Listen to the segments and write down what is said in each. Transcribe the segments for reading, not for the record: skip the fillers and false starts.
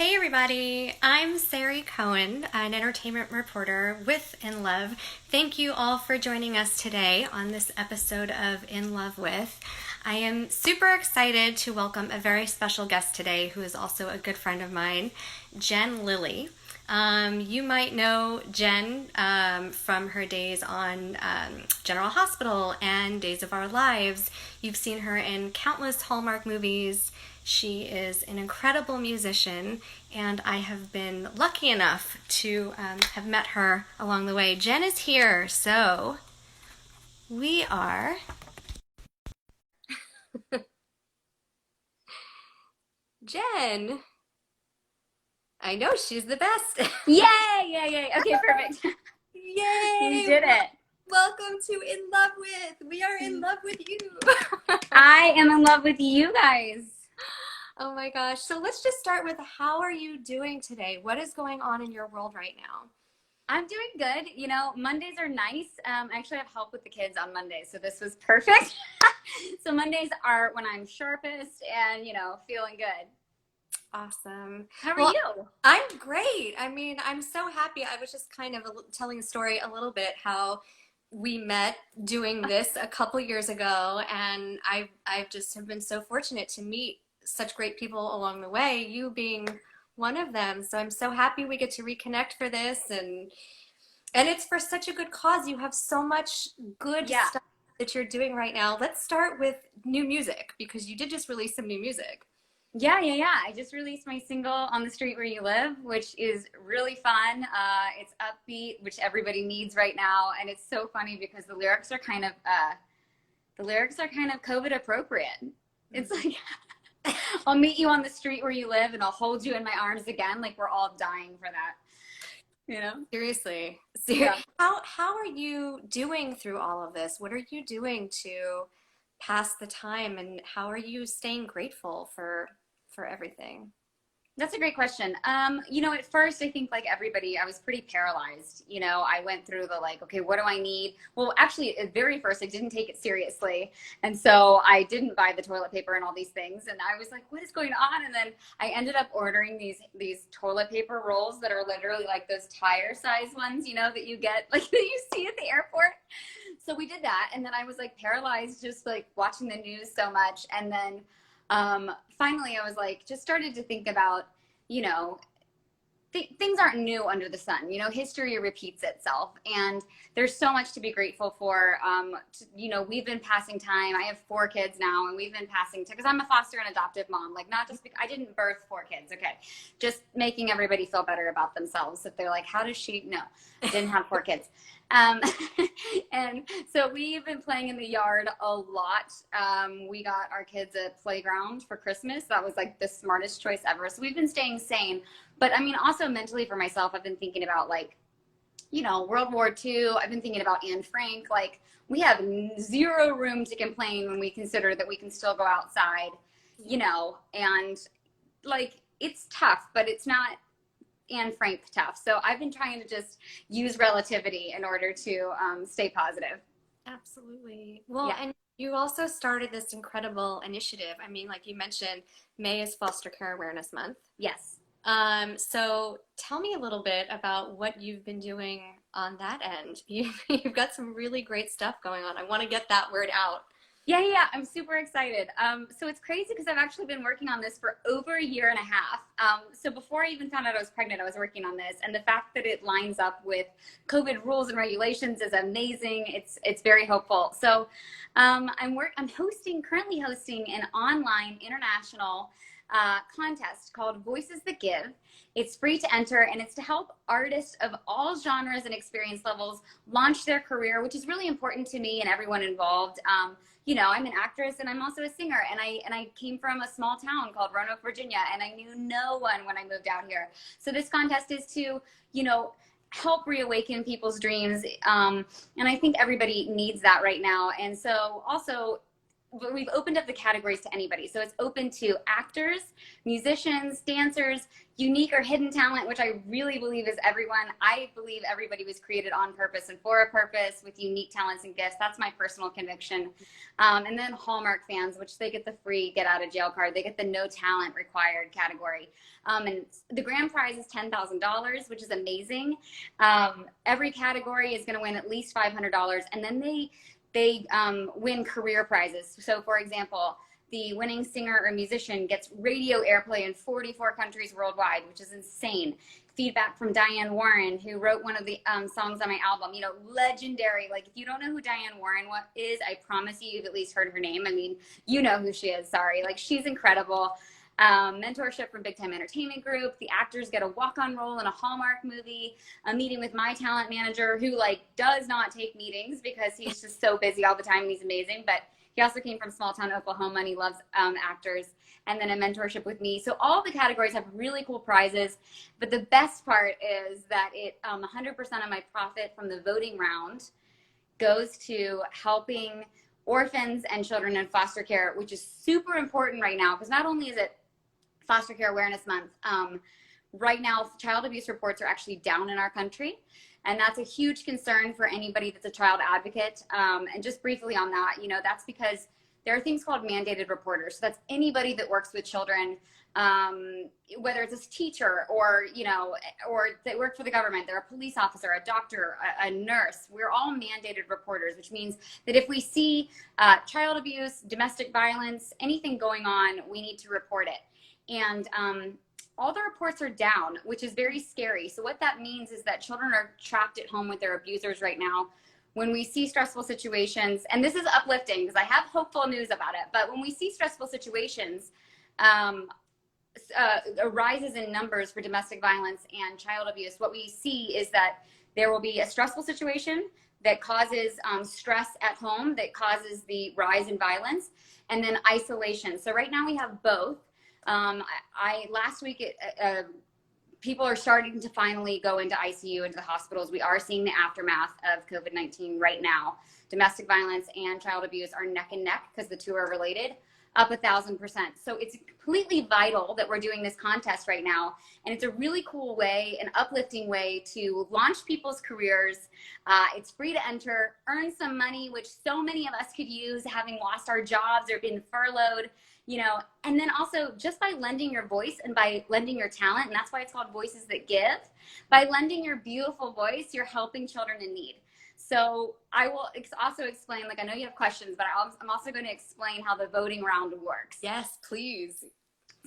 Hey everybody, I'm Sari Cohen, an entertainment reporter with In Love. Thank you all for joining us today on this episode of In Love With. I am super excited to welcome a very special guest today who is also a good friend of mine, Jenn Lilly. You might know Jenn from her days on General Hospital and Days of Our Lives. You've seen her in countless Hallmark movies. She is an incredible musician, and I have been lucky enough to have met her along the way. Jenn is here, so we are... Jenn! I know, she's the best. Yay! Yay! Okay, perfect. Yay! We did it. Welcome to In Love With. We are in love with you. I am in love with you guys. Oh my gosh. So let's just start with, how are you doing today? What is going on in your world right now? I'm doing good. You know, Mondays are nice. I actually have help with the kids on Mondays, so this was perfect. So Mondays are when I'm sharpest and, you know, feeling good. Awesome. How are you? I'm great. I mean, I'm so happy. I was just kind of telling a story a little bit how we met doing this a couple years ago, and I've just have been so fortunate to meet such great people along the way, you being one of them. So I'm so happy we get to reconnect for this, and it's for such a good cause. You have so much good stuff that you're doing right now. Let's start with new music, because you did just release some new music. Yeah. I just released my single On the Street Where You Live, which is really fun. It's upbeat, which everybody needs right now. And it's so funny because the lyrics are kind of COVID appropriate. It's like, I'll meet you on the street where you live and I'll hold you in my arms again. Like, we're all dying for that. You know? Seriously. Yeah. How are you doing through all of this? What are you doing to pass the time, and how are you staying grateful for everything? That's a great question. You know, at first, I think like everybody, I was pretty paralyzed. You know, I went through the like, okay, what do I need? Well, actually, at very first, I didn't take it seriously. And so I didn't buy the toilet paper and all these things. And I was like, what is going on? And then I ended up ordering these toilet paper rolls that are literally like those tire size ones, you know, that you get, like that you see at the airport. So we did that. And then I was like paralyzed, just like watching the news so much. And then finally I was like, just started to think about, you know, things aren't new under the sun. You know, history repeats itself, and there's so much to be grateful for. You know, we've been passing time. I have 4 kids now, and we've been passing time because I'm a foster and adoptive mom. Like, not just because I didn't birth 4 kids. Okay, just making everybody feel better about themselves. If they're like, how does she? No, I didn't have 4 kids. And so we've been playing in the yard a lot. We got our kids a playground for Christmas. That was like the smartest choice ever. So we've been staying sane. But I mean, also mentally for myself, I've been thinking about like, you know, World War II. I've been thinking about Anne Frank. Like, we have 0 room to complain when we consider that we can still go outside, you know, and like, it's tough, but it's not Anne Frank tough. So I've been trying to just use relativity in order to stay positive. Absolutely. Well, and you also started this incredible initiative. I mean, like you mentioned, May is Foster Care Awareness Month. Yes. So tell me a little bit about what you've been doing on that end. You've got some really great stuff going on. I want to get that word out. Yeah, I'm super excited. So it's crazy because I've actually been working on this for over a year and a half. So before I even found out I was pregnant, I was working on this, and the fact that it lines up with COVID rules and regulations is amazing. It's very hopeful. So I'm currently hosting an online international contest called Voices That Give. It's free to enter, and it's to help artists of all genres and experience levels launch their career, which is really important to me and everyone involved. You know, I'm an actress and I'm also a singer, and I came from a small town called Roanoke, Virginia, and I knew no one when I moved out here. So this contest is to, you know, help reawaken people's dreams, and I think everybody needs that right now. And so also, we've opened up the categories to anybody. So it's open to actors, musicians, dancers, unique or hidden talent, which I really believe is everyone. I believe everybody was created on purpose and for a purpose with unique talents and gifts. That's my personal conviction. And then Hallmark fans, which they get the free get out of jail card. They get the no talent required category. And the grand prize is $10,000, which is amazing. Every category is going to win at least $500. And then they win career prizes. So for example, the winning singer or musician gets radio airplay in 44 countries worldwide, which is insane. Feedback from Diane Warren, who wrote one of the songs on my album, you know, legendary. Like, if you don't know who Diane Warren is, I promise you've at least heard her name. I mean, you know who she is, sorry. Like, she's incredible. Mentorship from Big Time Entertainment Group. The actors get a walk-on role in a Hallmark movie, a meeting with my talent manager, who like does not take meetings because he's just so busy all the time and he's amazing. But he also came from small town Oklahoma and he loves actors. And then a mentorship with me. So all the categories have really cool prizes. But the best part is that 100% of my profit from the voting round goes to helping orphans and children in foster care, which is super important right now, because not only is it Foster Care Awareness Month, right now child abuse reports are actually down in our country. And that's a huge concern for anybody that's a child advocate. And just briefly on that, you know, that's because there are things called mandated reporters. So that's anybody that works with children, whether it's a teacher or, you know, or they work for the government. They're a police officer, a doctor, a nurse. We're all mandated reporters, which means that if we see child abuse, domestic violence, anything going on, we need to report it. And all the reports are down, which is very scary. So what that means is that children are trapped at home with their abusers right now. When we see stressful situations, and this is uplifting because I have hopeful news about it, but when we see stressful situations, rises in numbers for domestic violence and child abuse, what we see is that there will be a stressful situation that causes stress at home, that causes the rise in violence, and then isolation. So right now we have both. Last week, people are starting to finally go into ICU, into the hospitals. We are seeing the aftermath of COVID-19 right now. Domestic violence and child abuse are neck and neck because the two are related, up 1,000%. So it's completely vital that we're doing this contest right now. And it's a really cool way, an uplifting way to launch people's careers. It's free to enter, earn some money, which so many of us could use having lost our jobs or been furloughed. You know, and then also just by lending your voice and by lending your talent, and that's why it's called Voices That Give, by lending your beautiful voice, you're helping children in need. So I will also explain, like, I know you have questions, but I'm also going to explain how the voting round works. Yes, please.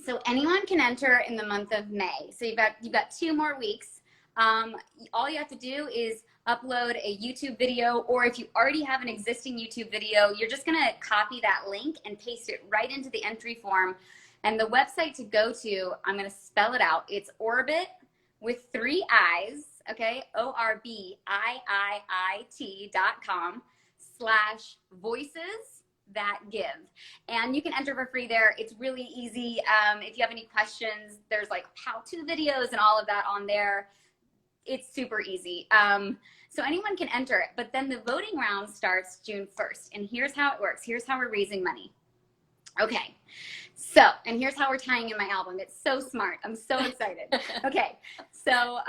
So anyone can enter in the month of May. So you've got 2 more weeks. All you have to do is upload a YouTube video, or if you already have an existing YouTube video, you're just going to copy that link and paste it right into the entry form. And the website to go to, I'm going to spell it out. It's Orbit with 3 I's, okay? ORBIIT.com/voices that give. And you can enter for free there. It's really easy. If you have any questions, there's like how-to videos and all of that on there. It's super easy. So anyone can enter it, but then the voting round starts June 1st. And here's how it works. Here's how we're raising money. Okay, so, and here's how we're tying in my album. It's so smart. I'm so excited. Okay, so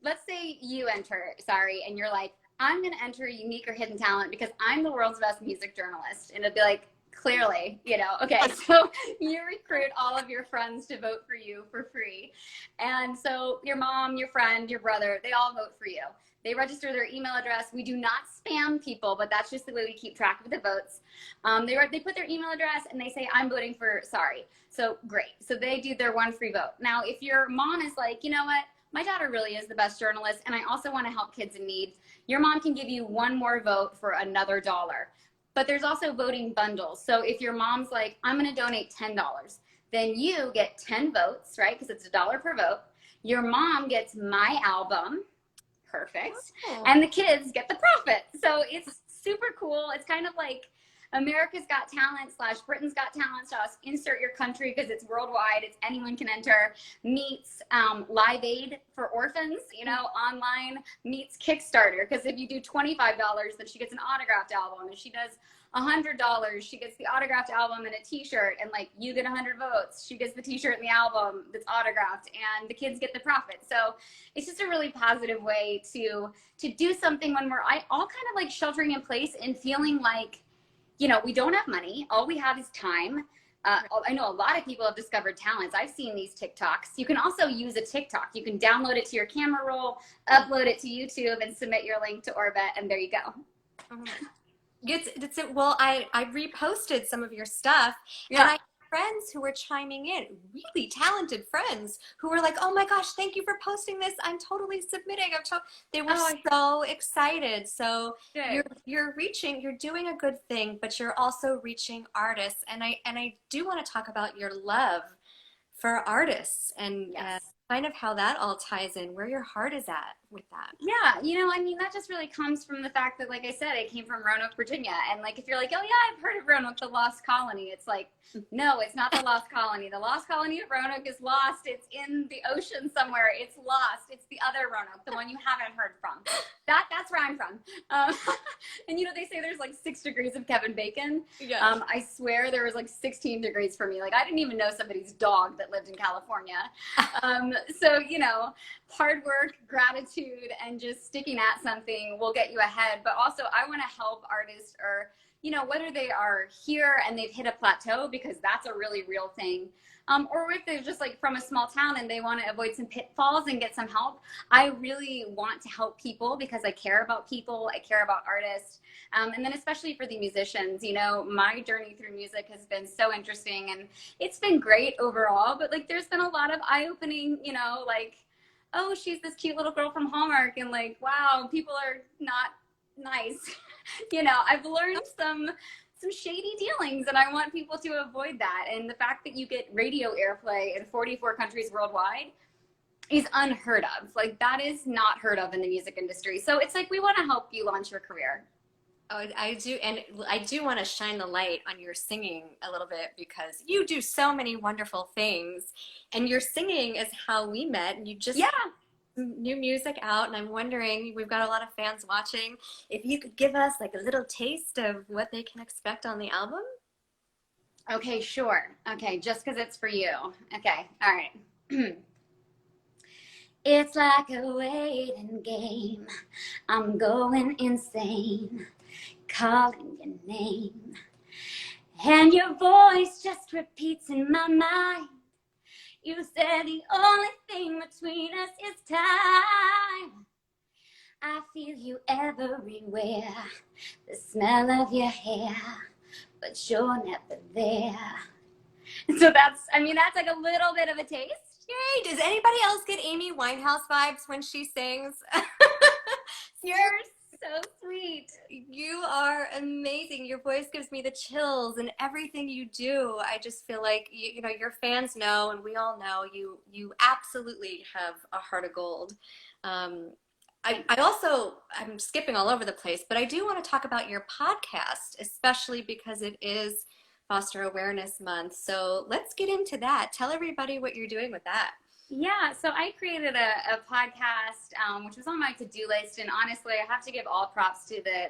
let's say you enter, Sari, and you're like, I'm going to enter a unique or hidden talent because I'm the world's best music journalist. And it'd be like, clearly, you know, okay, so you recruit all of your friends to vote for you for free. And so your mom, your friend, your brother, they all vote for you. They register their email address. We do not spam people, but that's just the way we keep track of the votes. They put their email address and they say, I'm voting for Sari. So great. So they do their 1 free vote. Now, if your mom is like, you know what, my daughter really is the best journalist and I also want to help kids in need, your mom can give you 1 more vote for another $1. But there's also voting bundles. So if your mom's like, I'm going to donate $10, then you get 10 votes, right? Because it's $1 per vote. Your mom gets my album. Perfect. Oh. And the kids get the profit. So it's super cool. It's kind of like America's Got Talent / Britain's Got Talent / insert your country because it's worldwide, it's anyone can enter, meets Live Aid for orphans, you know, online, meets Kickstarter, because if you do $25, then she gets an autographed album. If she does $100, she gets the autographed album and a t-shirt, and like you get 100 votes, she gets the t-shirt and the album that's autographed, and the kids get the profit. So it's just a really positive way to do something when we're all kind of like sheltering in place and feeling like, you know, we don't have money, all we have is time. I know a lot of people have discovered talents. I've seen these TikToks. You can also use a TikTok. You can download it to your camera roll, upload it to YouTube, and submit your link to Orbit, and there you go. Well, I reposted some of your stuff, and I had friends who were chiming in, really talented friends who were like, "Oh my gosh, thank you for posting this. I'm totally submitting." They were so excited. So you're doing a good thing, but you're also reaching artists, and I do want to talk about your love for artists and kind of how that all ties in, where your heart is at with that. Yeah, you know, I mean, that just really comes from the fact that, like I said, I came from Roanoke, Virginia. And like, if you're like, oh yeah, I've heard of Roanoke, the lost colony. It's like, no, it's not the lost colony. The lost colony of Roanoke is lost. It's in the ocean somewhere. It's lost. It's the other Roanoke, the one you haven't heard from. That's where I'm from. And you know, they say there's like 6 degrees of Kevin Bacon. Yeah. I swear there was like 16 degrees for me. Like, I didn't even know somebody's dog that lived in California. So, you know, hard work, gratitude, and just sticking at something will get you ahead. But also, I want to help artists, or, you know, whether they are here and they've hit a plateau, because that's a really real thing, or if they're just like from a small town and they want to avoid some pitfalls and get some help. I really want to help people because I care about people. I care about artists. And then especially for the musicians, you know, my journey through music has been so interesting, and it's been great overall, but like, there's been a lot of eye-opening, you know, like, oh, she's this cute little girl from Hallmark, and like, wow, people are not nice. You know, I've learned some shady dealings, and I want people to avoid that. And the fact that you get radio airplay in 44 countries worldwide is unheard of. Like, that is not heard of in the music industry. So it's like, we want to help you launch your career. Oh, I do. And I do want to shine the light on your singing a little bit, because you do so many wonderful things, and your singing is how we met, and you just new music out. And I'm wondering, we've got a lot of fans watching, if you could give us like a little taste of what they can expect on the album. Okay, sure. Okay, just because it's for you. Okay, all right. It's like a waiting game. I'm going insane, calling your name, and your voice just repeats in my mind. You said the only thing between us is time. I feel you everywhere, the smell of your hair, but you're never there. So that's like a little bit of a taste. Yay! Does anybody else get Amy Winehouse vibes when she sings? You're so sweet. You are amazing. Your voice gives me the chills, and everything you do, I just feel like, you know, your fans know, and we all know you absolutely have a heart of gold. I'm skipping all over the place, but I do want to talk about your podcast, especially because it is Foster Awareness Month. So let's get into that. Tell everybody what you're doing with that. Yeah, so I created a podcast, which was on my to-do list, and honestly, I have to give all props to the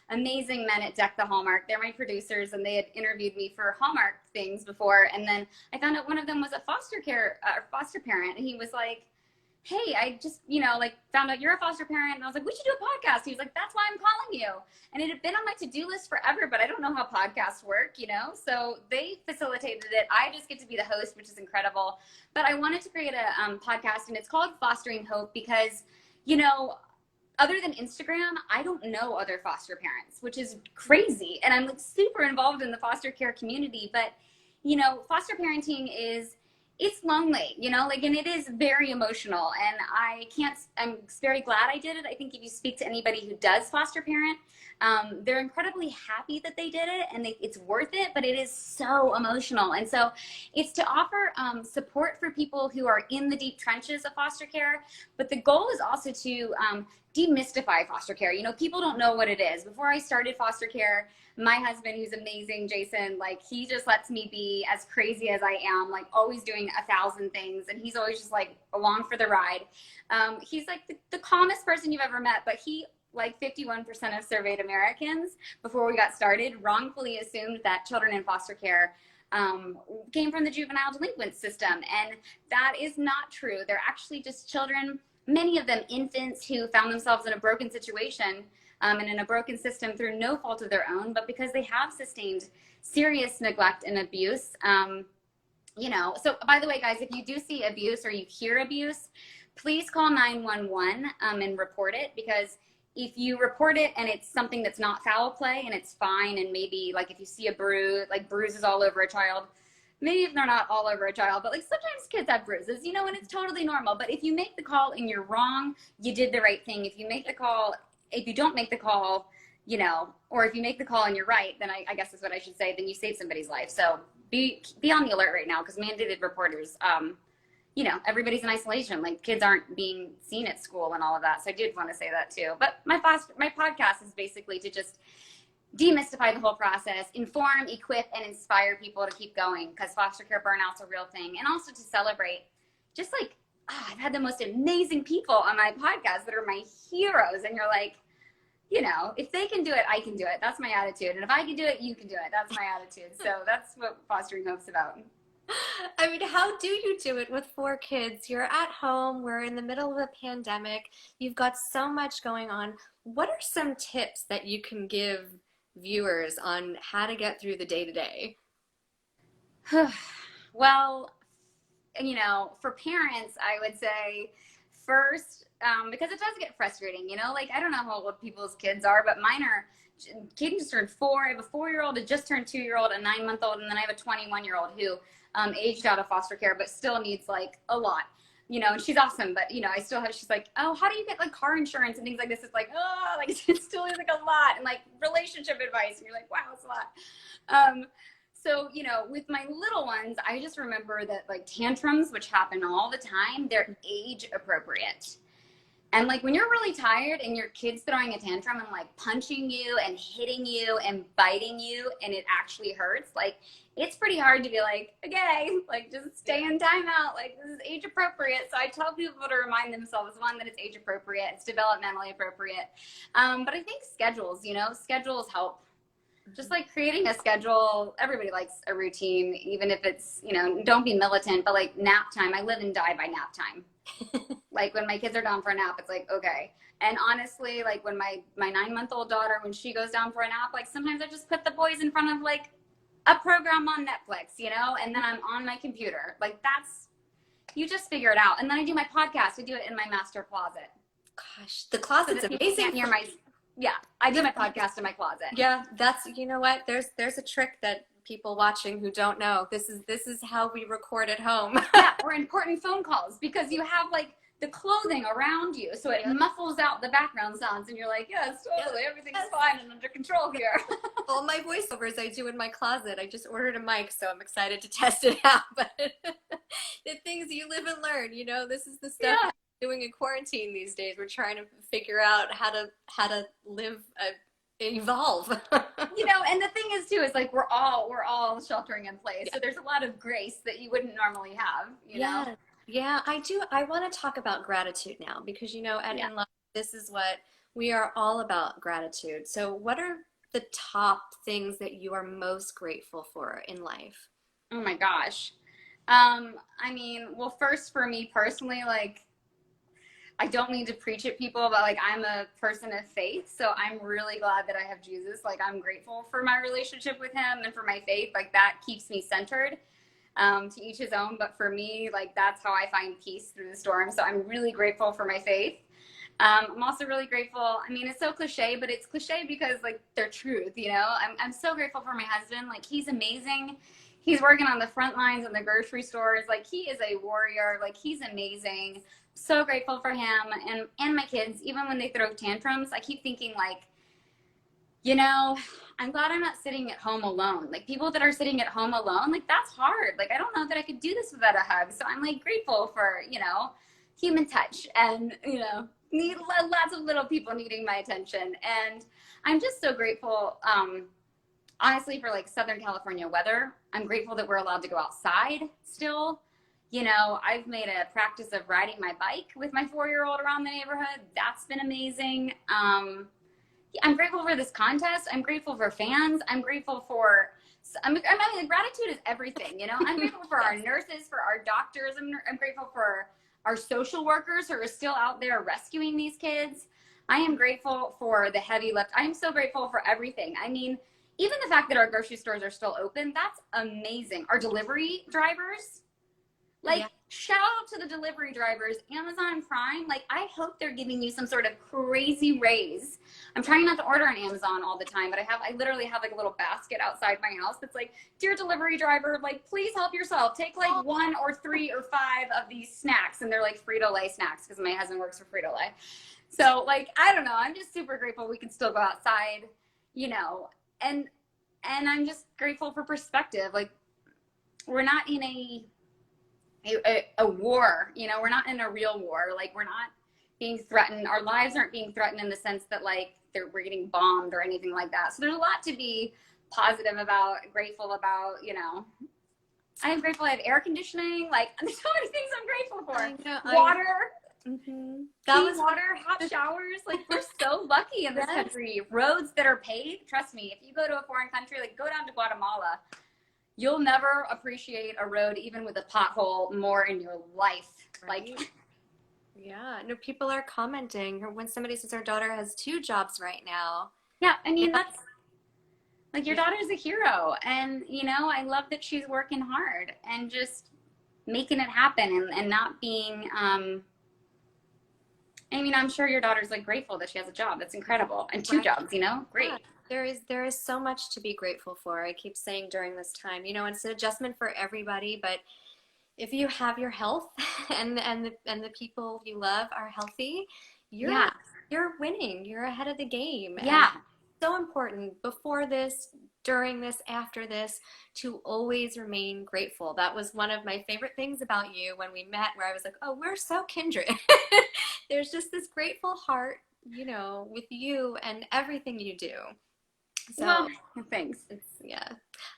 amazing men at Deck the Hallmark. They're my producers, and they had interviewed me for Hallmark things before, and then I found out one of them was a foster parent, and he was like, hey, I just, you know, like, found out you're a foster parent, and I was like, we should do a podcast. He was like, that's why I'm calling you. And it had been on my to-do list forever, but I don't know how podcasts work, you know? So they facilitated it. I just get to be the host, which is incredible. But I wanted to create a podcast, and it's called Fostering Hope because, you know, other than Instagram, I don't know other foster parents, which is crazy. And I'm like super involved in the foster care community, but, you know, foster parenting it's lonely, you know, like, and it is very emotional, and I'm very glad I did it. I think if you speak to anybody who does foster parent, they're incredibly happy that they did it, and it's worth it, but it is so emotional. And so it's to offer support for people who are in the deep trenches of foster care. But the goal is also to demystify foster care. You know, people don't know what it is. Before I started foster care, my husband, who's amazing, Jason, like he just lets me be as crazy as I am, like always doing 1,000 things. And he's always just like along for the ride. He's like the calmest person you've ever met, but he, like 51% of surveyed Americans before we got started, wrongfully assumed that children in foster care came from the juvenile delinquent system. And that is not true. They're actually just children, many of them infants who found themselves in a broken situation and in a broken system through no fault of their own, but because they have sustained serious neglect and abuse. You know, so by the way, guys, if you do see abuse or you hear abuse, please call 911 and report it, because if you report it and it's something that's not foul play and it's fine, and maybe like if you see a bruise, like bruises all over a child, maybe if they're not all over a child, but like sometimes kids have bruises, you know, and it's totally normal. But if you make the call and you're wrong, you did the right thing. If you make the call, if you don't make the call, you know, or if you make the call and you're right, then I guess is what I should say, then you save somebody's life. So be on the alert right now, because mandated reporters, you know, everybody's in isolation. Like kids aren't being seen at school and all of that. So I did want to say that too. But my podcast is basically to just demystify the whole process, inform, equip, and inspire people to keep going, because foster care burnout's a real thing. And also to celebrate, just like, I've had the most amazing people on my podcast that are my heroes. And you're like, you know, if they can do it, I can do it. That's my attitude. And if I can do it, you can do it. That's my attitude. So that's what Fostering Hope's about. I mean, how do you do it with 4 kids? You're at home, we're in the middle of a pandemic, you've got so much going on. What are some tips that you can give viewers on how to get through the day-to-day? Well, you know, for parents, I would say first, because it does get frustrating, you know, like I don't know how old people's kids are, but mine are, Kaden just turned 4. I have a 4-year-old, a just turned 2-year-old, a 9-month-old, and then I have a 21-year-old who aged out of foster care, but still needs like a lot, you know, and she's awesome. But, you know, I still have, she's like, oh, how do you get like car insurance and things like this? It's like, oh, like it still is like a lot. And like relationship advice. And you're like, wow, it's a lot. So, you know, with my little ones, I just remember that like tantrums, which happen all the time, they're age appropriate. And like when you're really tired and your kid's throwing a tantrum and like punching you and hitting you and biting you and it actually hurts, like it's pretty hard to be like, okay, like just stay in timeout. Like this is age appropriate. So I tell people to remind themselves, one, that it's age appropriate, it's developmentally appropriate. But I think schedules, you know, schedules help. Just like creating a schedule, everybody likes a routine, even if it's, you know, don't be militant, but like nap time. I live and die by nap time. Like when my kids are down for a nap, it's like, okay. And honestly, like when my 9-month-old daughter, when she goes down for a nap, like sometimes I just put the boys in front of like a program on Netflix, you know, and then I'm on my computer. Like that's, you just figure it out. And then I do my podcast. I do it in my master closet. Gosh, the closet's amazing. Yeah, I do my podcast in my closet. Yeah, that's, you know what, there's a trick that people watching who don't know. This is how we record at home. Yeah, or important phone calls, because you have like the clothing around you, so it muffles out the background sounds, and you're like, yes, totally, everything's fine and under control here. All my voiceovers I do in my closet. I just ordered a mic, so I'm excited to test it out. But the things you live and learn, you know, this is the stuff we're doing in quarantine these days. We're trying to figure out how to live evolve. You know, and the thing is too, is like we're all sheltering in place, so there's a lot of grace that you wouldn't normally have, you know. Yeah, I do. I want to talk about gratitude now, because, you know, at INLOVE, this is what we are all about, gratitude. So what are the top things that you are most grateful for in life? Oh my gosh. I mean, well, first for me personally, like I don't need to preach at people, but like I'm a person of faith, so I'm really glad that I have Jesus. Like I'm grateful for my relationship with him and for my faith. Like that keeps me centered. To each his own, but for me, like that's how I find peace through the storm. So I'm really grateful for my faith. I'm also really grateful. I mean, it's so cliche, but it's cliche because like they're truth, you know. I'm so grateful for my husband. Like he's amazing. He's working on the front lines in the grocery stores. Like he is a warrior. Like he's amazing. So grateful for him and my kids. Even when they throw tantrums, I keep thinking like, you know, I'm glad I'm not sitting at home alone. Like people that are sitting at home alone, like that's hard. Like I don't know that I could do this without a hug. So I'm like grateful for, you know, human touch and, you know, need lots of little people needing my attention. And I'm just so grateful, honestly, for like Southern California weather. I'm grateful that we're allowed to go outside still. You know, I've made a practice of riding my bike with my 4-year-old around the neighborhood. That's been amazing. I'm grateful for this contest. I'm grateful for fans. I'm grateful for, I mean, gratitude is everything, you know? I'm grateful for our nurses, for our doctors. I'm grateful for our social workers who are still out there rescuing these kids. I am grateful for the heavy lift. I am so grateful for everything. I mean, even the fact that our grocery stores are still open, that's amazing. Our delivery drivers, like, shout out to the delivery drivers, Amazon Prime. Like, I hope they're giving you some sort of crazy raise. I'm trying not to order on Amazon all the time, but I literally have like a little basket outside my house that's like, dear delivery driver, like, please help yourself. Take like 1 or 3 or 5 of these snacks. And they're like Frito-Lay snacks because my husband works for Frito-Lay. So like, I don't know. I'm just super grateful we can still go outside, you know, and I'm just grateful for perspective. Like, we're not in a war, you know, we're not in a real war. Like, we're not being threatened. Our lives aren't being threatened in the sense that like we're getting bombed or anything like that. So there's a lot to be positive about, grateful about, you know. I am grateful I have air conditioning. Like, there's so many things I'm grateful for. Water. Clean water, hot showers. Like, we're so lucky in this country. Roads that are paved. Trust me, if you go to a foreign country, like go down to Guatemala, you'll never appreciate a road even with a pothole more in your life. Right. Like, yeah, no, people are commenting when somebody says our daughter has 2 jobs right now. Yeah, I mean, that's like, your daughter's a hero, and you know, I love that she's working hard and just making it happen and not being I mean, I'm sure your daughter's like grateful that she has a job. That's incredible. And 2 jobs, you know? Great. Yeah. There is so much to be grateful for. I keep saying during this time, you know, it's an adjustment for everybody, but if you have your health and the people you love are healthy, you're winning. You're ahead of the game. Yeah. And it's so important before this, during this, after this, to always remain grateful. That was one of my favorite things about you when we met, where I was like, oh, we're so kindred. There's just this grateful heart, you know, with you and everything you do. So, well, thanks.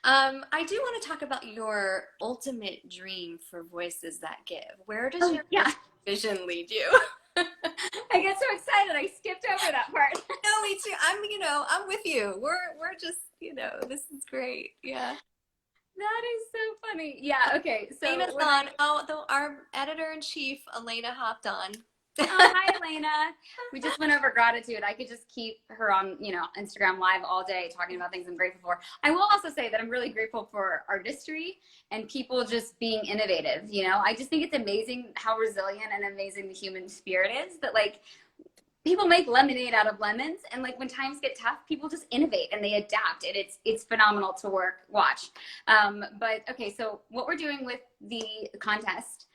I do want to talk about your ultimate dream for Voices That Give. Where does your vision lead you? I get so excited. I skipped over that part. No, me too. I'm with you. We're just, you know, this is great. Yeah. That is so funny. Yeah. Okay. So Elena's on. Our editor-in-chief, Elena, hopped on. Oh, hi, Elena. We just went over gratitude. I could just keep her on, you know, Instagram Live all day talking about things I'm grateful for. I will also say that I'm really grateful for artistry and people just being innovative. You know, I just think it's amazing how resilient and amazing the human spirit is, that like people make lemonade out of lemons, and like when times get tough, people just innovate and they adapt, and it's phenomenal to watch. But okay, so what we're doing with the contest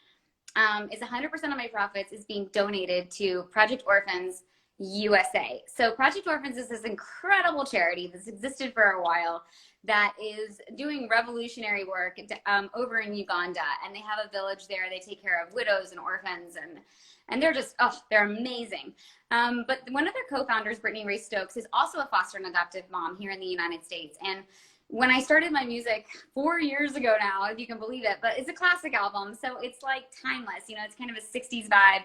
is 100% of my profits is being donated to Project Orphans USA. So Project Orphans is this incredible charity that's existed for a while that is doing revolutionary work over in Uganda, and they have a village there. They take care of widows and orphans, and they're just, they're amazing. But one of their co-founders, Brittany Ray Stokes, is also a foster and adoptive mom here in the United States. And when I started my music 4 years ago now, if you can believe it, but it's a classic album, so it's like timeless, you know, it's kind of a 60s vibe.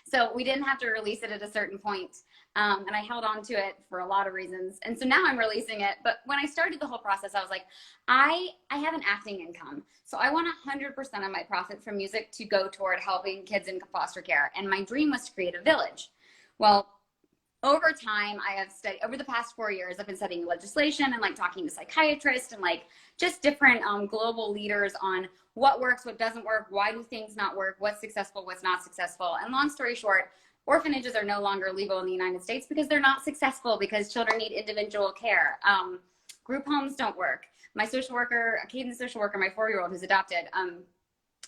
So we didn't have to release it at a certain point. And I held on to it for a lot of reasons. And so now I'm releasing it. But when I started the whole process, I was like, I have an acting income. So I want 100% of my profit from music to go toward helping kids in foster care. And my dream was to create a village. Well, over time, I have studied, over the past 4 years, I've been studying legislation and like talking to psychiatrists and like just different global leaders on what works, what doesn't work, why do things not work, what's successful, what's not successful. And long story short, orphanages are no longer legal in the United States because they're not successful, because children need individual care. Group homes don't work. My social worker, Caden's social worker, my 4-year-old who's adopted,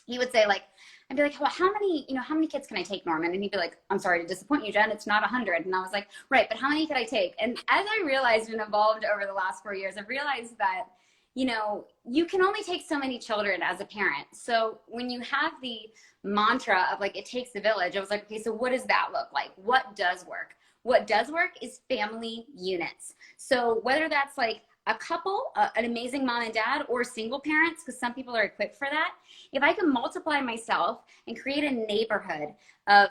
he would say like, I'd be like, well, how many kids can I take, Norman? And he'd be like, I'm sorry to disappoint you, Jen, it's not 100. And I was like, right, but how many could I take? And as I realized and evolved over the last 4 years, I've realized that you know, you can only take so many children as a parent. So when you have the mantra of like, it takes a village, I was like, okay, so what does that look like? What does work? What does work is family units. So whether that's like a couple, an amazing mom and dad, or single parents, because some people are equipped for that, if I can multiply myself and create a neighborhood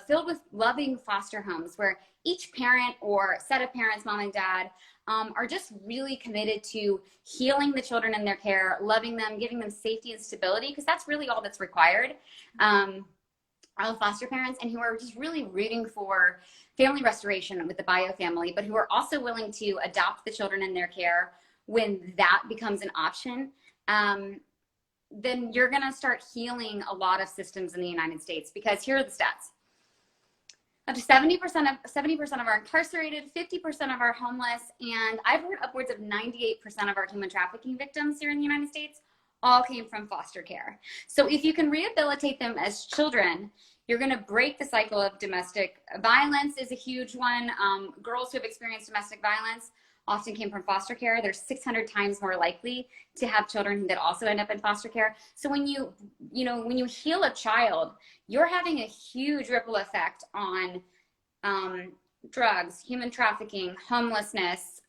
filled with loving foster homes where each parent or set of parents, mom and dad, are just really committed to healing the children in their care, loving them, giving them safety and stability, because that's really all that's required. All foster parents, and who are just really rooting for family restoration with the bio family, but who are also willing to adopt the children in their care when that becomes an option, then you're going to start healing a lot of systems in the United States. Because here are the stats. Up to 70% of our incarcerated, 50% of our homeless, and I've heard upwards of 98% of our human trafficking victims here in the United States all came from foster care. So if you can rehabilitate them as children, you're going to break the cycle of domestic violence is a huge one. Girls who have experienced domestic violence often came from foster care. They're 600 times more likely to have children that also end up in foster care. So when you heal a child, you're having a huge ripple effect on drugs, human trafficking, homelessness,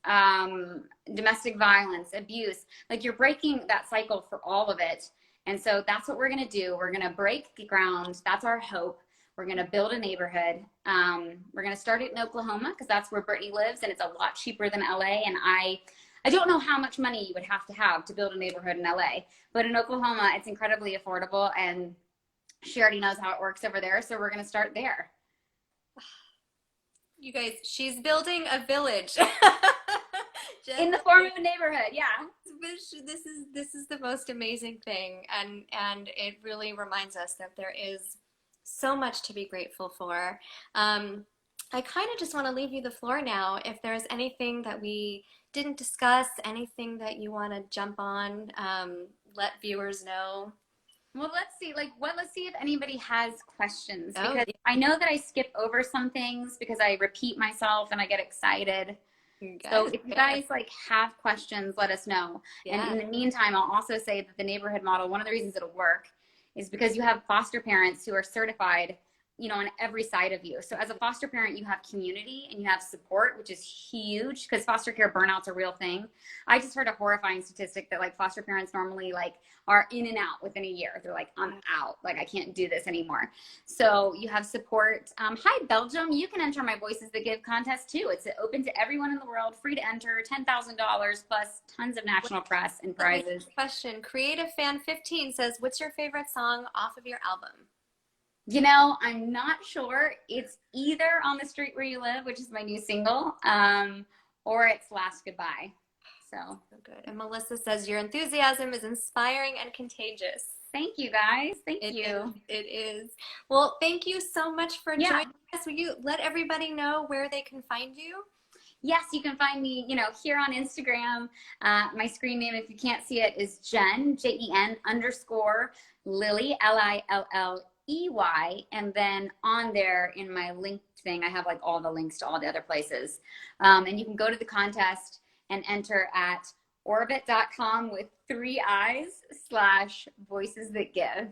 domestic violence, abuse. Like, you're breaking that cycle for all of it. And so that's what we're going to do. We're going to break the ground. That's our hope. We're going to build a neighborhood. We're going to start it in Oklahoma because that's where Brittany lives, and it's a lot cheaper than LA. And I don't know how much money you would have to build a neighborhood in LA, but in Oklahoma, it's incredibly affordable, and she already knows how it works over there. So we're going to start there. You guys, she's building a village. In the form of a neighborhood, yeah. This is the most amazing thing, and it really reminds us that there is so much to be grateful for. I kind of just want to leave you the floor now. If there's anything that we didn't discuss, anything that you want to jump on, let viewers know. Well, let's see if anybody has questions, because I know that I skip over some things because I repeat myself and I get excited. So if you guys have questions, let us know. Yeah. And in the meantime, I'll also say that the neighborhood model, one of the reasons it'll work is because you have foster parents who are certified, on every side of you. So as a foster parent, you have community and you have support, which is huge, because foster care burnout's a real thing. I just heard a horrifying statistic that foster parents normally are in and out within a year. They're like, I'm out. I can't do this anymore. So you have support. Hi, Belgium. You can enter my Voices That Give contest too. It's open to everyone in the world, free to enter, $10,000 plus tons of national press and prizes. Question. Creative Fan 15 says, what's your favorite song off of your album? I'm not sure. It's either On the Street Where You Live, which is my new single, or it's Last Goodbye. So good. And Melissa says, your enthusiasm is inspiring and contagious. Thank you, guys. Thank you. It is. Well, thank you so much for joining us. Will you let everybody know where they can find you? Yes, you can find me, here on Instagram. My screen name, if you can't see it, is Jenn, JEN_Lilly, LILLEY, and then on there in my link thing, I have all the links to all the other places. And you can go to the contest and enter at orbit.com with 3 I's / Voices That Give,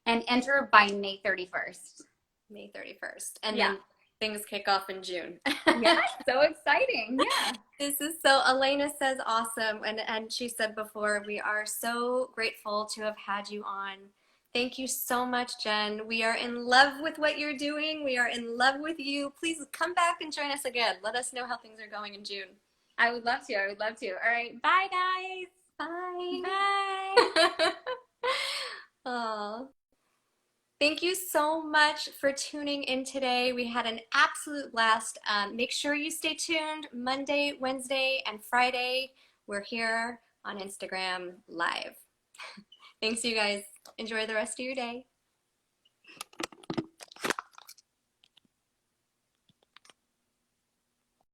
and enter by May 31st. May 31st. And then things kick off in June. Yeah, so exciting. Yeah. This is so, Elena says awesome. And she said before, we are so grateful to have had you on. Thank you so much, Jenn. We are in love with what you're doing. We are in love with you. Please come back and join us again. Let us know how things are going in June. I would love to. All right. Bye, guys. Bye. Bye. Oh. Thank you so much for tuning in today. We had an absolute blast. Make sure you stay tuned. Monday, Wednesday, and Friday, we're here on Instagram Live. Thanks, you guys. Enjoy the rest of your day.